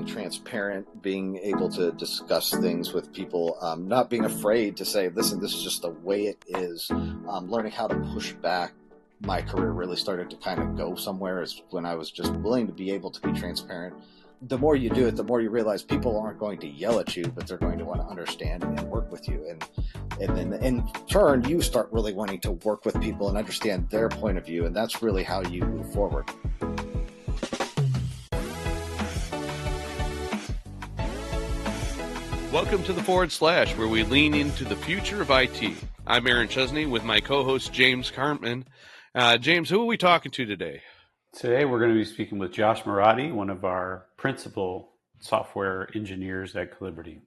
being transparent, being able to discuss things with people, not being afraid to say, listen, this is just the way it is. Learning how to push back. My career really started to kind of go somewhere is when I was just willing to be able to be transparent. The more you do it, the more you realize people aren't going to yell at you, but they're going to want to understand and work with you. And then in turn, you start really wanting to work with people and understand their point of view. And that's really how you move forward. Welcome to the Forward Slash, where we lean into the future of IT. I'm Aaron Chesney with my co-host James Cartman. James, who are we talking to today? Today we're going to be speaking with Josh Marotti, one of our principal software engineers at Calibrity.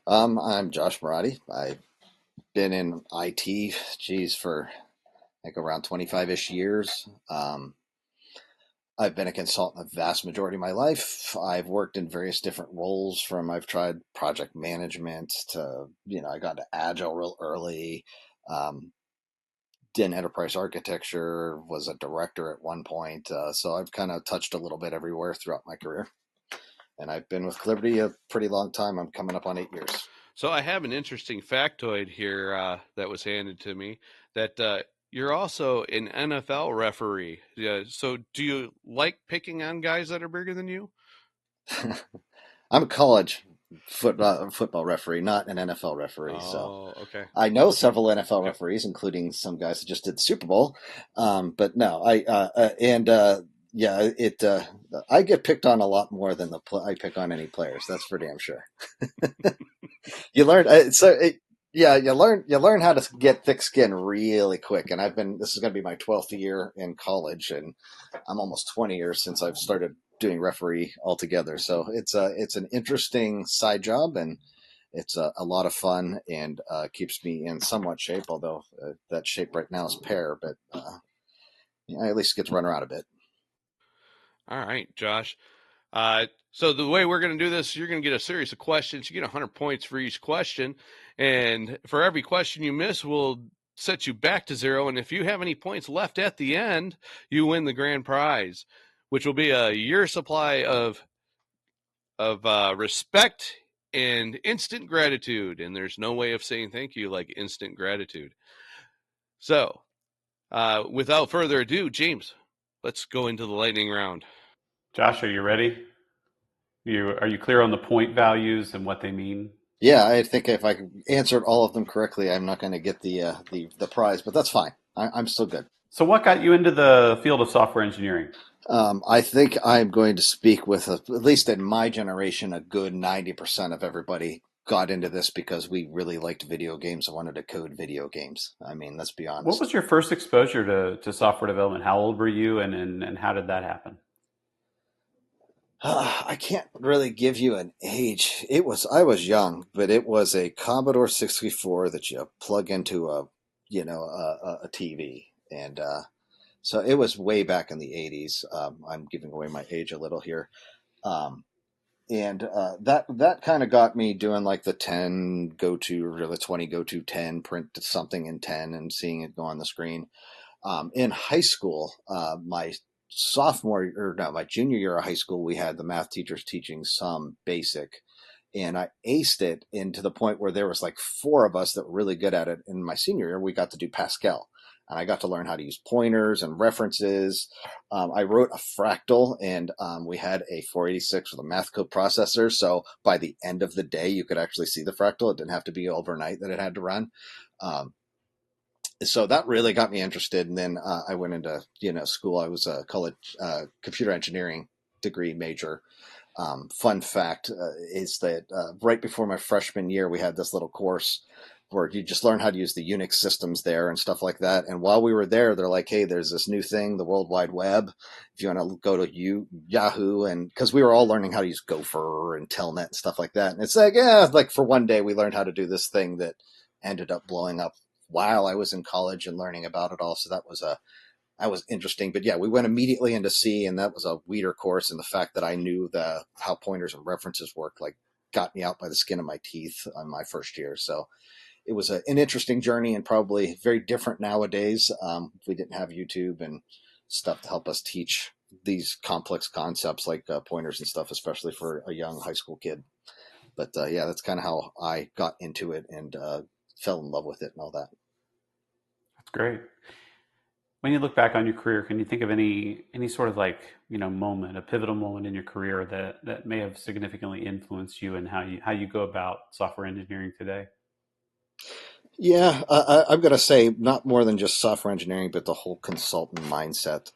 I'm Josh Marotti. I've been in IT, for like around 25-ish years. I've been a consultant a vast majority of my life. I've worked in various different roles I've tried project management to, I got into Agile real early, did enterprise architecture, was a director at one point. So I've kind of touched a little bit everywhere throughout my career. And I've been with Calibrity a pretty long time. I'm coming up on 8 years. So I have an interesting factoid here that was handed to me that you're also an NFL referee. So do you like picking on guys that are bigger than you? I'm a college football referee, not an NFL referee. So okay. I know several NFL referees, including some guys that just did the Super Bowl. But no, I get picked on a lot more than I pick on any players. That's for damn sure. You learn you learn how to get thick skin really quick. And this is going to be my 12th year in college, and I'm almost 20 years since I've started doing referee altogether. So it's an interesting side job, and it's a lot of fun, and keeps me in somewhat shape, although that shape right now is pear, but I at least get to run around a bit. All right, Josh. So the way we're going to do this, you're going to get a series of questions. You get 100 points for each question. And for every question you miss, we'll set you back to 0. And if you have any points left at the end, you win the grand prize, which will be a year supply of respect and instant gratitude. And there's no way of saying thank you like instant gratitude. So without further ado, James, let's go into the lightning round. Josh, are you ready? Are you clear on the point values and what they mean? Yeah, I think if I answered all of them correctly, I'm not going to get the prize, but that's fine. I'm still good. So what got you into the field of software engineering? I think I'm going to speak with, at least in my generation, a good 90% of everybody got into this because we really liked video games and wanted to code video games. I mean, let's be honest. What was your first exposure to software development? How old were you, and how did that happen? I can't really give you an age. I was young, but it was a Commodore 64 that you plug into a TV, and so it was way back in the 80s. I'm giving away my age a little here. And that kind of got me doing like the 10 go to, or the 20 go to 10, print something in 10 and seeing it go on the screen. In high school, my junior year of high school, we had the math teachers teaching some basic, and I aced it into the point where there was like 4 of us that were really good at it. In my senior year, we got to do Pascal, and I got to learn how to use pointers and references. I wrote a fractal, and we had a 486 with a math code processor. So by the end of the day, you could actually see the fractal. It didn't have to be overnight that it had to run. So that really got me interested. And then I went into, school. I was a college computer engineering degree major. Fun fact is that right before my freshman year, we had this little course where you just learn how to use the Unix systems there and stuff like that. And while we were there, they're like, hey, there's this new thing, the World Wide Web. If you want to go to Yahoo, and because we were all learning how to use Gopher and Telnet and stuff like that. And it's like for one day, we learned how to do this thing that ended up blowing up while I was in college and learning about it all. So that was interesting. But yeah, we went immediately into C, and that was a weeder course. And the fact that I knew how pointers and references work, like, got me out by the skin of my teeth on my first year. So it was an interesting journey, and probably very different nowadays. We didn't have YouTube and stuff to help us teach these complex concepts like pointers and stuff, especially for a young high school kid. But yeah, that's kind of how I got into it and fell in love with it and all that. That's great. When you look back on your career, can you think of any sort of like, moment, a pivotal moment in your career that may have significantly influenced you and how you go about software engineering today? Yeah, I'm going to say not more than just software engineering, but the whole consultant mindset.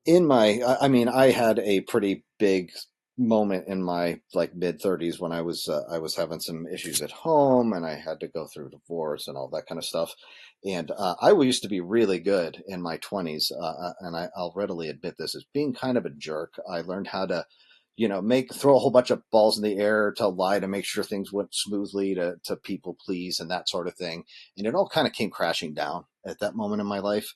I mean, I had a pretty big moment in my like mid 30s when I was having some issues at home and I had to go through divorce and all that kind of stuff. And I used to be really good in my 20s, and I'll readily admit this as being kind of a jerk. I learned how to, make throw a whole bunch of balls in the air, to lie to make sure things went smoothly, to people please and that sort of thing. And it all kind of came crashing down at that moment in my life.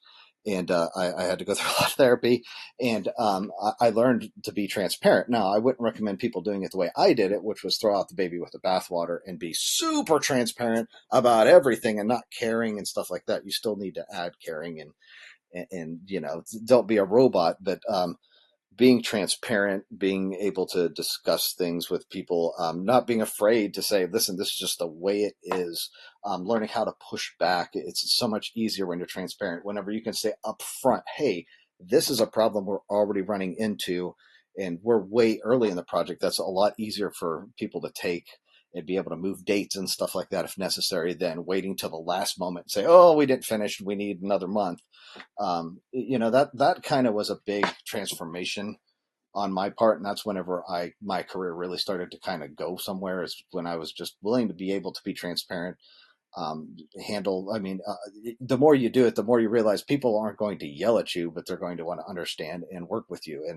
And I had to go through a lot of therapy, and I learned to be transparent. Now, I wouldn't recommend people doing it the way I did it, which was throw out the baby with the bathwater and be super transparent about everything and not caring and stuff like that. You still need to add caring and don't be a robot, but being transparent, being able to discuss things with people, not being afraid to say, listen, this is just the way it is, learning how to push back. It's so much easier when you're transparent, whenever you can say up front, hey, this is a problem we're already running into, and we're way early in the project. That's a lot easier for people to take and be able to move dates and stuff like that if necessary, than waiting till the last moment and say, oh, we didn't finish, we need another month. That kind of was a big transformation on my part, and that's whenever my career really started to kind of go somewhere, is when I was just willing to be able to be transparent, handle. I mean, the more you do it, the more you realize people aren't going to yell at you, but they're going to want to understand and work with you.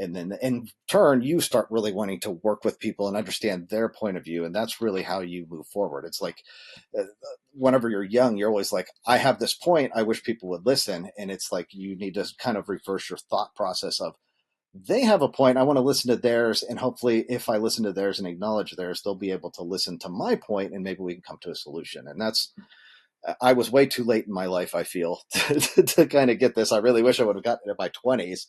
And then in turn, you start really wanting to work with people and understand their point of view. And that's really how you move forward. It's like, whenever you're young, you're always like, I have this point, I wish people would listen. And it's like, you need to kind of reverse your thought process of, they have a point, I want to listen to theirs. And hopefully if I listen to theirs and acknowledge theirs, they'll be able to listen to my point, and maybe we can come to a solution. And I was way too late in my life, I feel, to kind of get this. I really wish I would have gotten it in my 20s.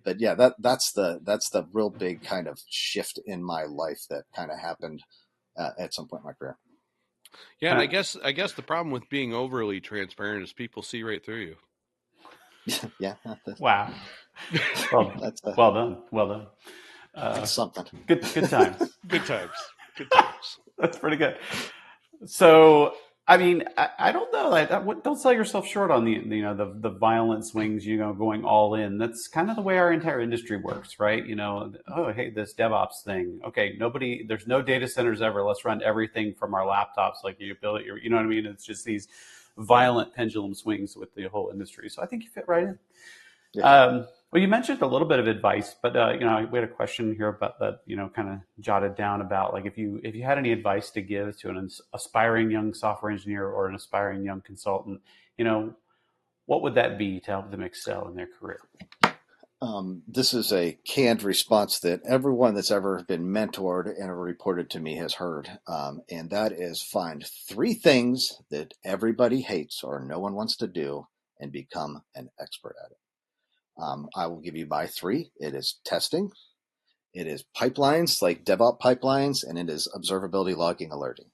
But yeah, that's the real big kind of shift in my life that kind of happened at some point in my career. Yeah, and I guess the problem with being overly transparent is people see right through Yeah, Wow. Well, that's well done. Well done. that's something. Good times. you. Good times. Good times. That's pretty good. So, I mean, I don't know. Don't sell yourself short on the violent swings. Going all in. That's kind of the way our entire industry works, right? Oh, hey, this DevOps thing. Okay, there's no data centers ever. Let's run everything from our laptops. Like you build it. You know what I mean? It's just these violent pendulum swings with the whole industry. So I think you fit right in. Yeah. Well, you mentioned a little bit of advice, but we had a question here about that, kind of jotted down about like if you had any advice to give to an aspiring young software engineer or an aspiring young consultant, what would that be to help them excel in their career? This is a canned response that everyone that's ever been mentored and reported to me has heard. And that is, find 3 things that everybody hates or no one wants to do and become an expert at it. I will give you my 3. It is testing, it is pipelines like DevOps pipelines, and it is observability, logging, alerting.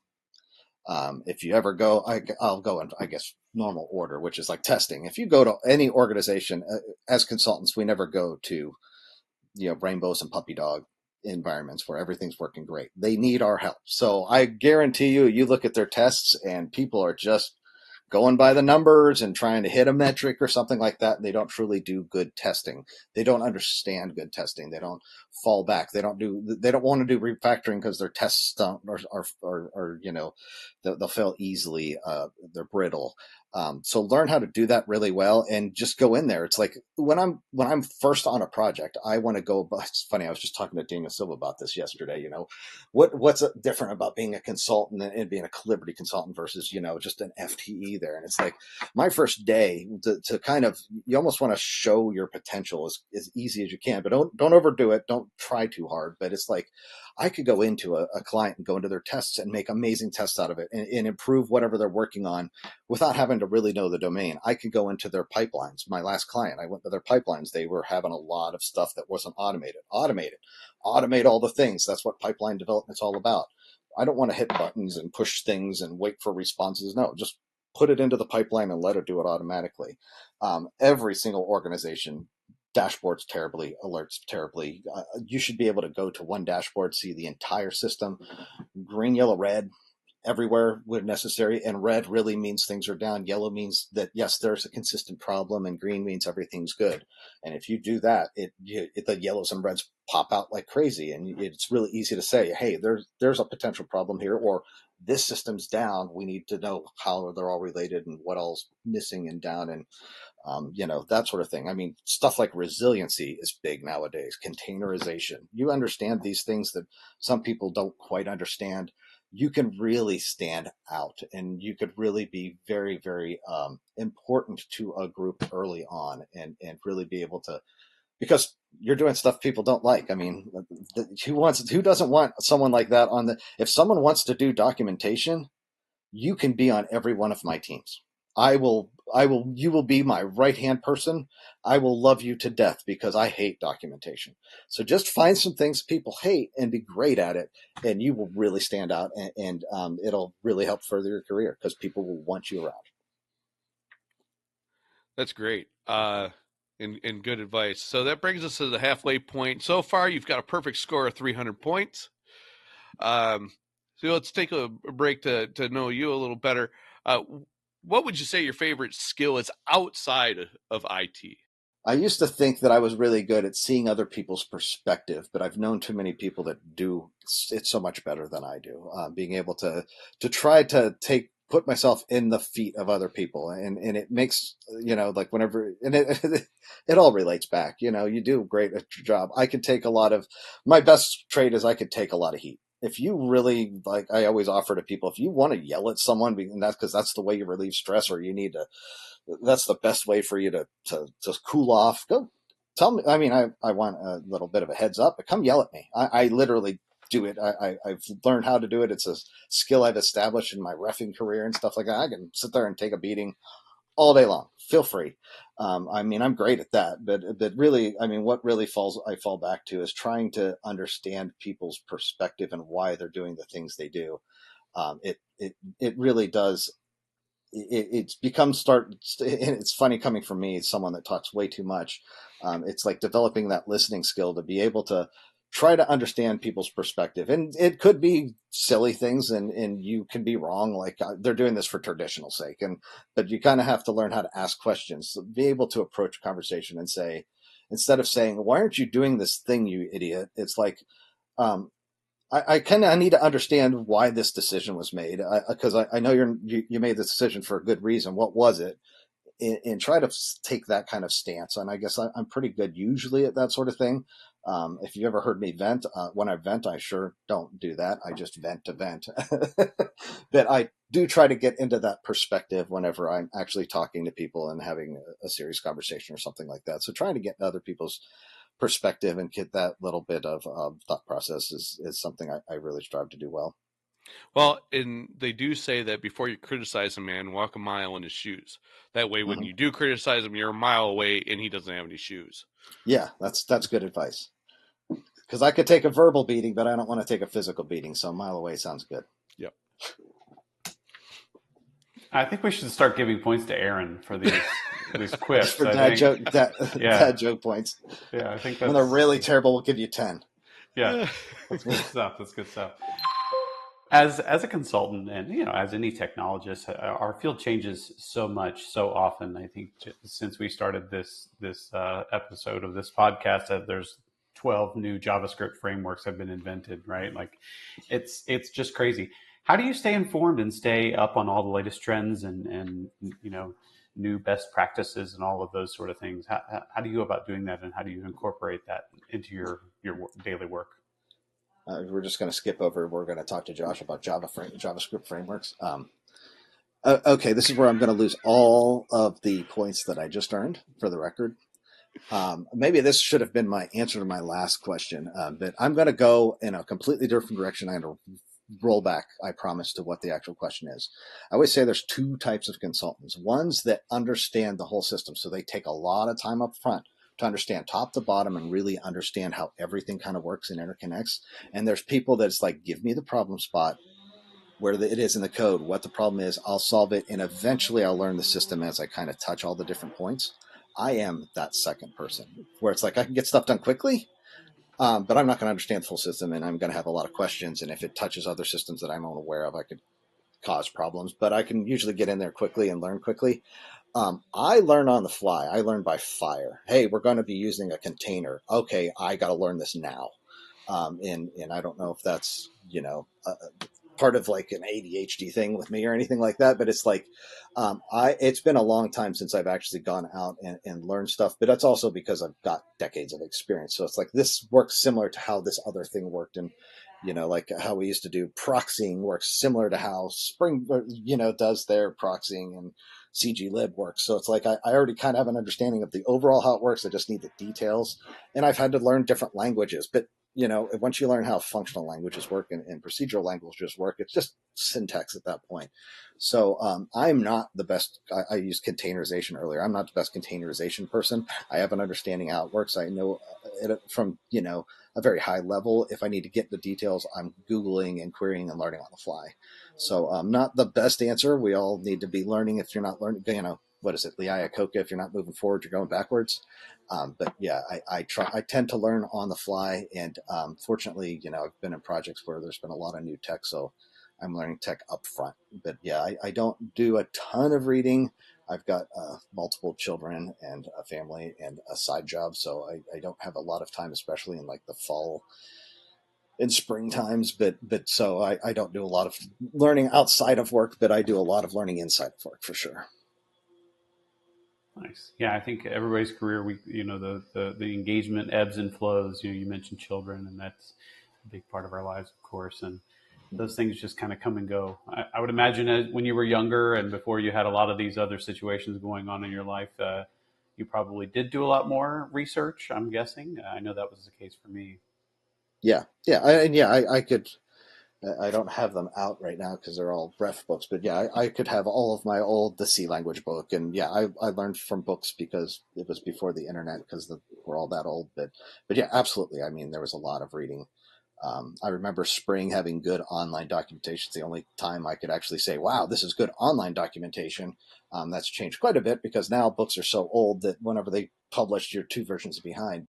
If you ever go, I'll go in, I guess, normal order, which is like testing. If you go to any organization, as consultants, we never go to, rainbows and puppy dog environments where everything's working great. They need our help. So I guarantee you look at their tests and people are just going by the numbers and trying to hit a metric or something like that. And they don't truly do good testing. They don't understand good testing. They don't fall back. They don't want to do refactoring because their tests don't, they'll fail easily. They're brittle. So learn how to do that really well and just go in there. It's like when I'm first on a project, I want to go. It's funny. I was just talking to Daniel Silva about this yesterday. What's different about being a consultant and being a Liberty consultant versus, just an FTE there. And it's like my first day to kind of, you almost want to show your potential as easy as you can, but don't overdo it. Don't try too hard. But it's like, I could go into a client and go into their tests and make amazing tests out of it and improve whatever they're working on without having to really know the domain. I could go into their pipelines. My last client, I went to their pipelines. They were having a lot of stuff that wasn't automated. Automate all the things. That's what pipeline development's all about. I don't want to hit buttons and push things and wait for responses. No, just put it into the pipeline and let it do it automatically. Every single organization dashboards terribly, alerts terribly. You should be able to go to one dashboard, see the entire system, green, yellow, red, everywhere when necessary. And red really means things are down. Yellow means that, yes, there's a consistent problem, and green means everything's good. And if you do that, the yellows and reds pop out like crazy. And it's really easy to say, hey, there's a potential problem here, or this system's down. We need to know how they're all related and what all's missing and down. And that sort of thing. I mean, stuff like resiliency is big nowadays. Containerization. You understand these things that some people don't quite understand. You can really stand out, and you could really be very, very important to a group early on, and really be able to, because you're doing stuff people don't like. I mean, who doesn't want someone like that on if someone wants to do documentation, you can be on every one of my teams. You will be my right-hand person. I will love you to death because I hate documentation. So just find some things people hate and be great at it, and you will really stand out, and it'll really help further your career because people will want you around. That's great. And good advice. So that brings us to the halfway point. So far, you've got a perfect score of 300 points. So let's take a break to know you a little better. What would you say your favorite skill is outside of IT? I used to think that I was really good at seeing other people's perspective, but I've known too many people that do it so much better than I do. Being able to try to put myself in the feet of other people, and it makes, like whenever, and it all relates back. You do great at your job. I could take my best trait is I could take a lot of heat. If you really, like, I always offer to people, if you want to yell at someone, and that's because that's the way you relieve stress, or you need to, that's the best way for you to cool off. Go tell me. I mean, I want a little bit of a heads up, but come yell at me. I literally do it. I've learned how to do it. It's a skill I've established in my reffing career and stuff like that. I can sit there and take a beating all day long. Feel free. I mean, I'm great at that, but really, I mean, what really I fall back to is trying to understand people's perspective and why they're doing the things they do. It really does. It's become it's funny coming from me, someone that talks way too much. It's like developing that listening skill to be able to try to understand people's perspective. And it could be silly things, and you can be wrong. Like, they're doing this for traditional sake. But you kind of have to learn how to ask questions, so be able to approach a conversation and say, instead of saying, why aren't you doing this thing, you idiot? It's like, I kind of need to understand why this decision was made, because I know you made this decision for a good reason. What was it? And try to take that kind of stance. And I guess I'm pretty good usually at that sort of thing. If you ever heard me vent, when I vent, I sure don't do that. I just vent to vent. But I do try to get into that perspective whenever I'm actually talking to people and having a serious conversation or something like that. So trying to get other people's perspective and get that little bit of thought process is something I really strive to do well. Well, and they do say that before you criticize a man, walk a mile in his shoes. That way, when you do criticize him, you're a mile away and he doesn't have any shoes. Yeah, that's good advice. Because I could take a verbal beating, but I don't want to take a physical beating. So a mile away sounds good. Yep. I think we should start giving points to Aaron for these quips. For dad joke points. Yeah, I think that's, when they're really terrible, we'll give you 10. Yeah, that's good stuff. That's good stuff. As a consultant, and as any technologist, our field changes so much, so often. I think since we started this episode of this podcast, there's 12 new JavaScript frameworks have been invented. Right, like it's just crazy. How do you stay informed and stay up on all the latest trends and new best practices and all of those sort of things? How do you go about doing that, and how do you incorporate that into your daily work? We're just going to skip over. We're going to talk to Josh about JavaScript frameworks. Okay, this is where I'm going to lose all of the points that I just earned, for the record. Maybe this should have been my answer to my last question, but I'm going to go in a completely different direction. I'm going to roll back, I promise, to what the actual question is. I always say there's two types of consultants. Ones that understand the whole system, so they take a lot of time up front to understand top to bottom and really understand how everything kind of works and interconnects. And there's people that's like, give me the problem spot, where it is in the code, what the problem is, I'll solve it, and eventually I'll learn the system as I kind of touch all the different points. I am that second person, where it's like I can get stuff done quickly, but I'm not going to understand the full system, and I'm going to have a lot of questions. And if it touches other systems that I'm unaware of, I could cause problems. But I can usually get in there quickly and learn quickly. I learn on the fly. I learn by fire. Hey, we're going to be using a container. Okay, I got to learn this now. And I don't know if that's part of like an ADHD thing with me or anything like that, but it's like it's been a long time since I've actually gone out and learned stuff, but that's also because I've got decades of experience. So it's like this works similar to how this other thing worked, and like how we used to do proxying works similar to how Spring does their proxying, and CGlib works. So it's like I already kind of have an understanding of the overall how it works. I just need the details, and I've had to learn different languages, but once you learn how functional languages work and procedural languages work, it's just syntax at that point. So I'm not the best. I used containerization earlier. I'm not the best containerization person. I have an understanding how it works. I know it from a very high level. If I need to get the details, I'm Googling and querying and learning on the fly. So not the best answer. We all need to be learning. If you're not learning, what is it, Liaikoka? If you're not moving forward, you're going backwards. But yeah, I tend to learn on the fly, and fortunately, I've been in projects where there's been a lot of new tech, so I'm learning tech up front. But yeah, I don't do a ton of reading. I've got multiple children and a family and a side job, so I don't have a lot of time, especially in like the fall and spring times. But so I don't do a lot of learning outside of work, but I do a lot of learning inside of work for sure. Nice. Yeah, I think everybody's career, the engagement ebbs and flows. You mentioned children, and that's a big part of our lives, of course. And those things just kind of come and go. I would imagine when you were younger and before you had a lot of these other situations going on in your life, you probably did do a lot more research, I'm guessing. I know that was the case for me. Yeah, I could. I don't have them out right now because they're all ref books, but yeah, I could have all of my old the C language book, and yeah, I learned from books because it was before the internet because we're all that old. But yeah, absolutely. I mean, there was a lot of reading. I remember Spring having good online documentation. It's the only time I could actually say, "Wow, this is good online documentation." That's changed quite a bit because now books are so old that whenever they publish, you're two versions behind.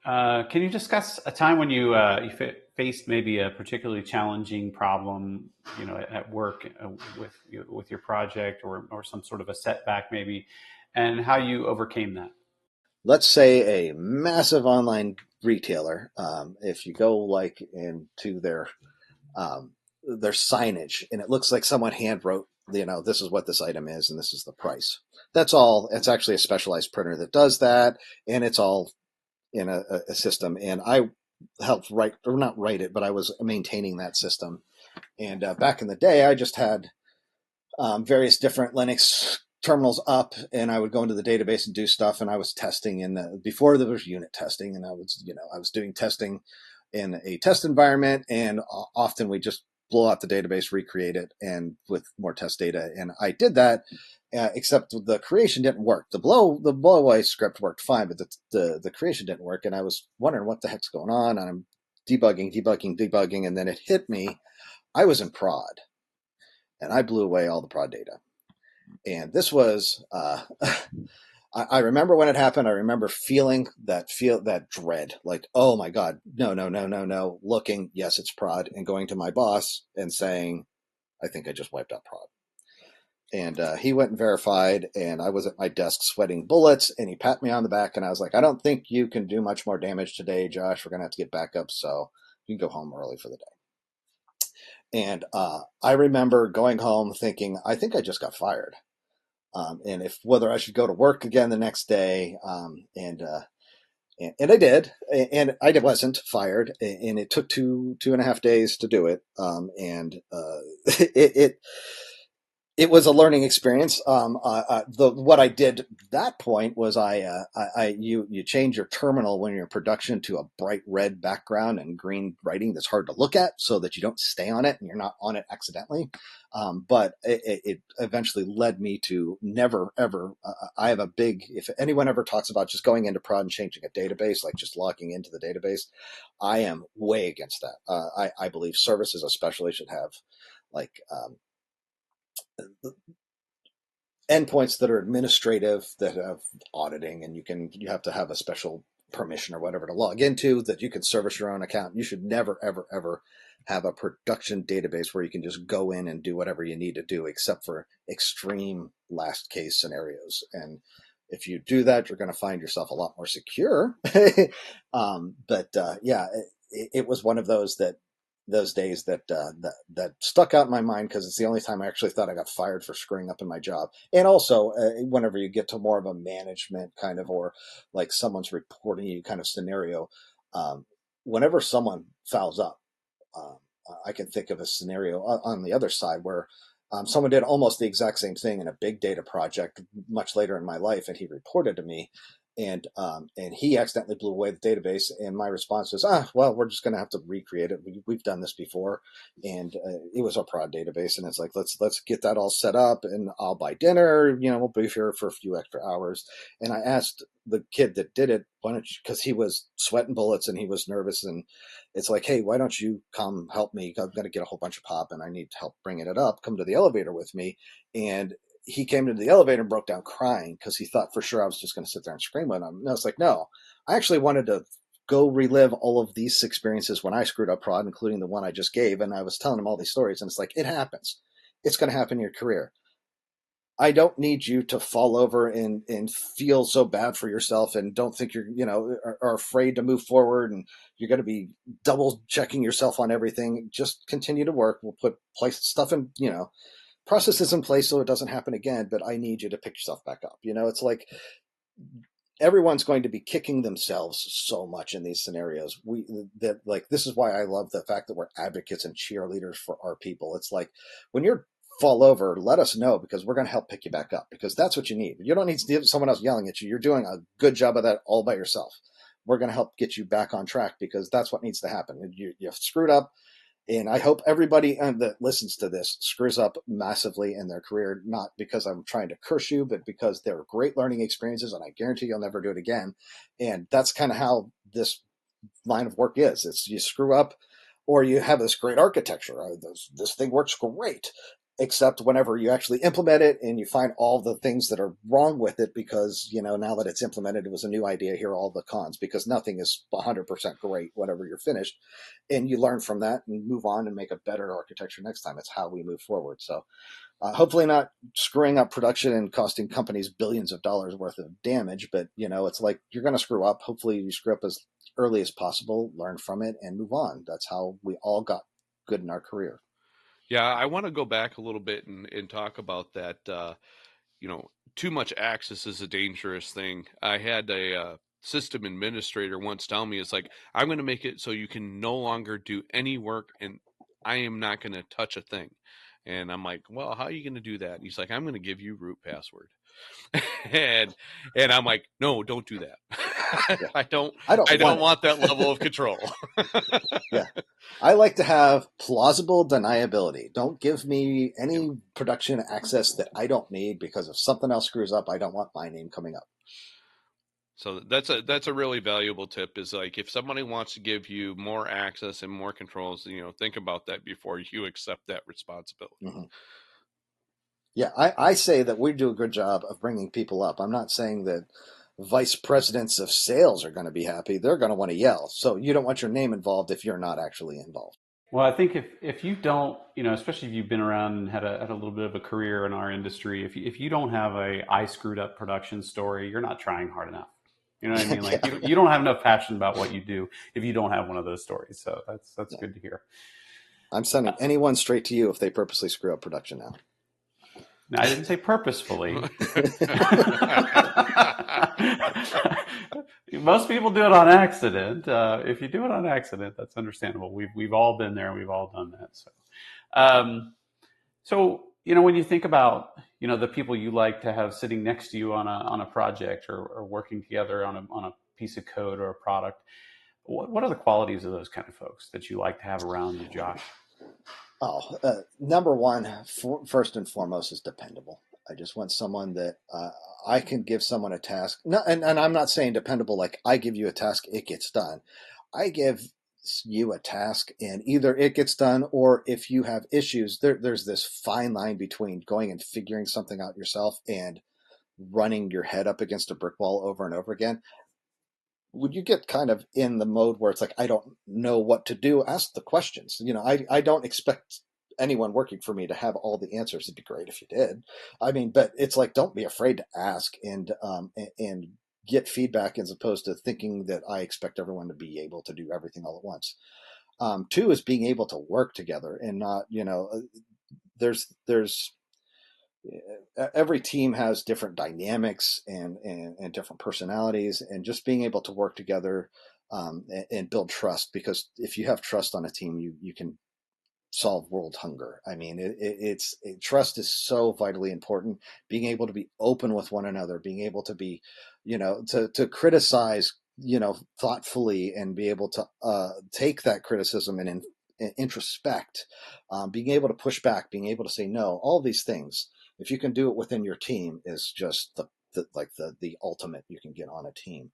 Can you discuss a time when you faced maybe a particularly challenging problem, at work with your project or some sort of a setback maybe, and how you overcame that? Let's say a massive online retailer. If you go like into their signage, and it looks like someone hand wrote, this is what this item is and this is the price. That's all. It's actually a specialized printer that does that, and it's all in a system. And I helped write, or not write it, but I was maintaining that system. And back in the day, I just had various different Linux terminals up, and I would go into the database and do stuff. And I was testing before there was unit testing, and I was doing testing in a test environment, and often we just blow out the database, recreate it, and with more test data. And I did that, except the creation didn't work. The blow away script worked fine, but the creation didn't work. And I was wondering what the heck's going on. And I'm debugging, and then it hit me. I was in prod, and I blew away all the prod data. And this was I remember when it happened. I remember feeling that dread, like, oh my god, no. Looking, yes, it's prod, and going to my boss and saying, I think I just wiped out prod. And he went and verified, and I was at my desk sweating bullets, and he pat me on the back, and I was like, I don't think you can do much more damage today, Josh. We're gonna have to get back up, so you can go home early for the day. And I remember going home thinking, I think I just got fired. And if whether I should go to work again the next day, and I did, and I wasn't fired, and it took 2.5 days to do it, and it It was a learning experience. What I did at that point was you change your terminal when you're in production to a bright red background and green writing that's hard to look at, so that you don't stay on it and you're not on it accidentally. But it eventually led me to never ever. I have a big. If anyone ever talks about just going into prod and changing a database, like just logging into the database, I am way against that. I believe services especially should have like endpoints that are administrative, that have auditing, and you have to have a special permission or whatever to log into, that you can service your own account. You should never ever ever have a production database where you can just go in and do whatever you need to do, except for extreme last case scenarios. And if you do that, you're going to find yourself a lot more secure. Yeah, it was one of those days that stuck out in my mind, because it's the only time I actually thought I got fired for screwing up in my job. And also, whenever you get to more of a management kind of, or like someone's reporting you kind of scenario, whenever someone fouls up, um, I can think of a scenario on the other side where someone did almost the exact same thing in a big data project much later in my life, and he reported to me, and he accidentally blew away the database. And my response was, well, we're just going to have to recreate it. We've done this before, and it was a prod database, and it's like, let's get that all set up, and I'll buy dinner. We'll be here for a few extra hours. And I asked the kid that did it, why don't you, because he was sweating bullets and he was nervous, and it's like, hey, why don't you come help me? I'm going to get a whole bunch of pop and I need help bringing it up. Come to the elevator with me. And he came to the elevator and broke down crying, because he thought for sure I was just going to sit there and scream at him. And I was like, no, I actually wanted to go relive all of these experiences when I screwed up prod, including the one I just gave. And I was telling him all these stories, and it's like, it happens. It's going to happen in your career. I don't need you to fall over and feel so bad for yourself, and don't think are afraid to move forward, and you're going to be double checking yourself on everything. Just continue to work. We'll put stuff in, processes in place so it doesn't happen again, but I need you to pick yourself back up. It's like everyone's going to be kicking themselves so much in these scenarios. This is why I love the fact that we're advocates and cheerleaders for our people. It's like, when you're fall over, let us know, because we're going to help pick you back up, because that's what you need. You don't need someone else yelling at you. You're doing a good job of that all by yourself. We're going to help get you back on track, because that's what needs to happen. You've screwed up, and I hope everybody that listens to this screws up massively in their career, not because I'm trying to curse you, but because they're great learning experiences, and I guarantee you'll never do it again. And that's kind of how this line of work is. It's, you screw up, or you have this great architecture. This thing works great, except whenever you actually implement it and you find all the things that are wrong with it, because, now that it's implemented, it was a new idea, here are all the cons, because nothing is 100% great whenever you're finished. And you learn from that and move on and make a better architecture next time. It's how we move forward. So hopefully not screwing up production and costing companies billions of dollars worth of damage, but it's like, you're going to screw up. Hopefully you screw up as early as possible, learn from it, and move on. That's how we all got good in our career. Yeah, I want to go back a little bit and talk about that. Too much access is a dangerous thing. I had a system administrator once tell me, it's like, I'm going to make it so you can no longer do any work, and I am not going to touch a thing. And I'm like, well, how are you going to do that? And he's like, I'm going to give you root password. and and I'm like, no, don't do that. Yeah. I don't I don't want that level of control. Yeah. I like to have plausible deniability. Don't give me any production access that I don't need, because if something else screws up, I don't want my name coming up. So that's a really valuable tip, is like, if somebody wants to give you more access and more controls, think about that before you accept that responsibility. Mm-hmm. Yeah, I say that we do a good job of bringing people up. I'm not saying that vice presidents of sales are going to be happy. They're going to want to yell. So you don't want your name involved if you're not actually involved. Well, I think if you don't, especially if you've been around and had a little bit of a career in our industry, if you don't have a I screwed up production story, you're not trying hard enough. You know what I mean? Like, Yeah. you don't have enough passion about what you do if you don't have one of those stories. So that's Yeah. good to hear. I'm sending anyone straight to you if they purposely screw up production now. Now, I didn't say purposefully. Most people do it on accident. If you do it on accident, that's understandable. We've all been there, and we've all done that. So when you think about, the people you like to have sitting next to you on a project, or working together on a piece of code or a product, what are the qualities of those kind of folks that you like to have around you, Josh? Oh, number one, first and foremost, is dependable. I just want someone that I can give someone a task. No, and I'm not saying dependable like I give you a task, it gets done. I give you a task and either it gets done, or if you have issues, there's this fine line between going and figuring something out yourself and running your head up against a brick wall over and over again. Would you get kind of in the mode where it's like, I don't know what to do, ask the questions. I don't expect anyone working for me to have all the answers. It'd be great if you did. I mean, but it's like, don't be afraid to ask and get feedback, as opposed to thinking that I expect everyone to be able to do everything all at once. Two is being able to work together and not, there's every team has different dynamics and different personalities, and just being able to work together and build trust, because if you have trust on a team, you can solve world hunger. I mean, trust is so vitally important. Being able to be open with one another, being able to be, to criticize, thoughtfully, and be able to take that criticism and introspect, being able to push back, being able to say no, all these things. If you can do it within your team, is just the ultimate you can get on a team.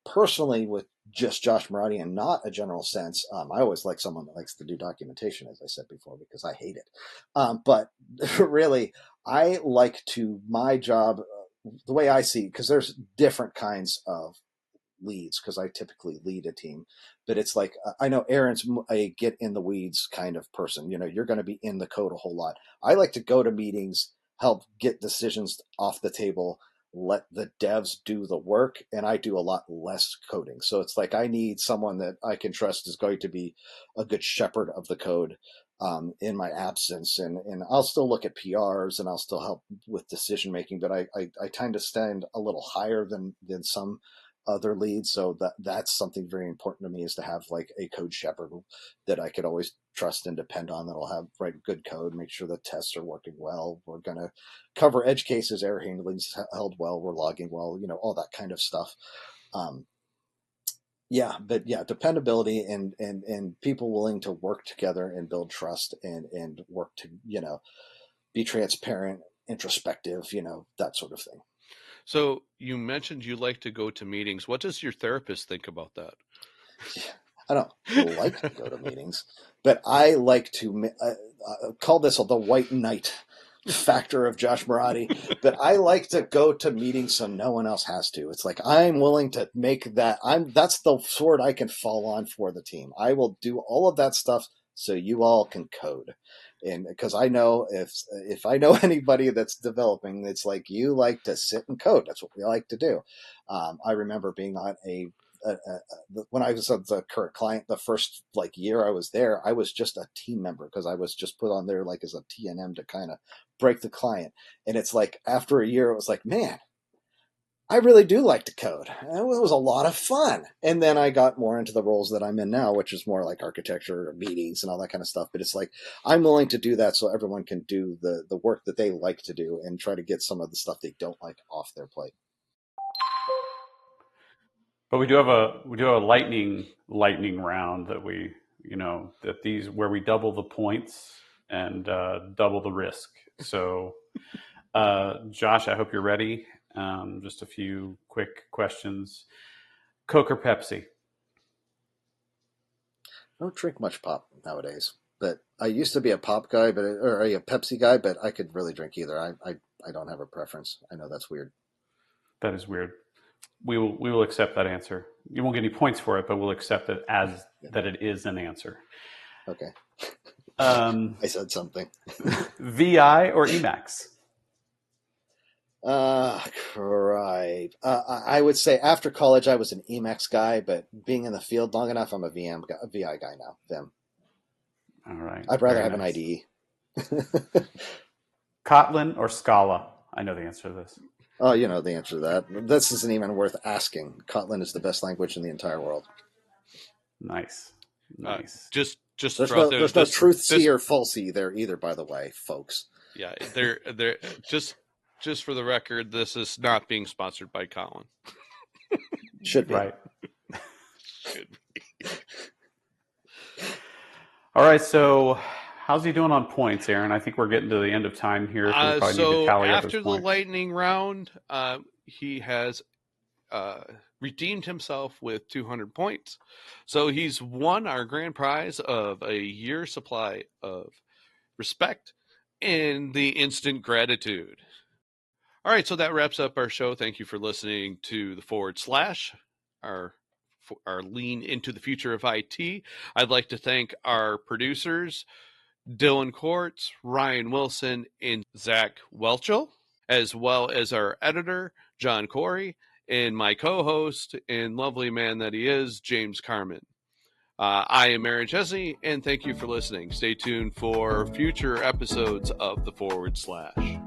Personally, with just Josh Marotti and not a general sense, I always like someone that likes to do documentation, as I said before, because I hate it. But really, I like to, my job, the way I see, because there's different kinds of leads, because I typically lead a team, but it's like, I know Aaron's a get in the weeds kind of person. You're going to be in the code a whole lot. I like to go to meetings, help get decisions off the table, let the devs do the work, and I do a lot less coding. So it's like, I need someone that I can trust is going to be a good shepherd of the code in my absence, and I'll still look at PRs and I'll still help with decision making, but I tend to stand a little higher than some other leads. So that's something very important to me, is to have like a code shepherd that I could always trust and depend on, that'll have write good code, make sure the tests are working well. We're going to cover edge cases, error handling's held well, we're logging well, all that kind of stuff. But dependability and people willing to work together and build trust and work to, be transparent, introspective, that sort of thing. So you mentioned you like to go to meetings. What does your therapist think about that? I don't like to go to meetings, but I like to call this the white knight factor of Josh Marotti. But I like to go to meetings so no one else has to. It's like, I'm willing to make that. That's the sword I can fall on for the team. I will do all of that stuff so you all can code. And because I know if I know anybody that's developing, it's like, you like to sit and code. That's what we like to do. I remember being on when I was at the current client, the first year I was there, I was just a team member, because I was just put on there as a TNM to kind of break the client. And it's like, after a year, it was like, man, I really do like to code. It was a lot of fun. And then I got more into the roles that I'm in now, which is more like architecture, meetings, and all that kind of stuff. But it's like, I'm willing to do that so everyone can do the work that they like to do, and try to get some of the stuff they don't like off their plate. But we do have a lightning round that these where we double the points and double the risk. So, Josh, I hope you're ready. Just a few quick questions. Coke or Pepsi? I don't drink much pop nowadays, but I used to be a pop guy, or a Pepsi guy, but I could really drink either. I don't have a preference. I know that's weird. That is weird. We will accept that answer. You won't get any points for it, but we'll accept it as that it is an answer. Okay. I said something. VI or Emacs? Right. I would say after college I was an Emacs guy, but being in the field long enough, I'm a VI guy now. Them. All right. I'd rather have an IDE. Kotlin or Scala? I know the answer to this. Oh, you know the answer to that. This isn't even worth asking. Kotlin is the best language in the entire world. Nice. Just there's no truth-y or falsy there either, by the way, folks. Yeah, they're just for the record, this is not being sponsored by Colin. Should be. Right. Should be. All right. So, how's he doing on points, Aaron? I think we're getting to the end of time here, so we probably need to So tally up his after the points. lightning round, he has redeemed himself with 200 points. So he's won our grand prize of a year supply of respect and the instant gratitude. All right, so that wraps up our show. Thank you for listening to the / our lean into the future of IT. I'd like to thank our producers, Dylan Quartz, Ryan Wilson, and Zach Welchel, as well as our editor, John Corey, and my co-host and lovely man that he is, James Carmen. I am Aaron Chesney, and thank you for listening. Stay tuned for future episodes of the /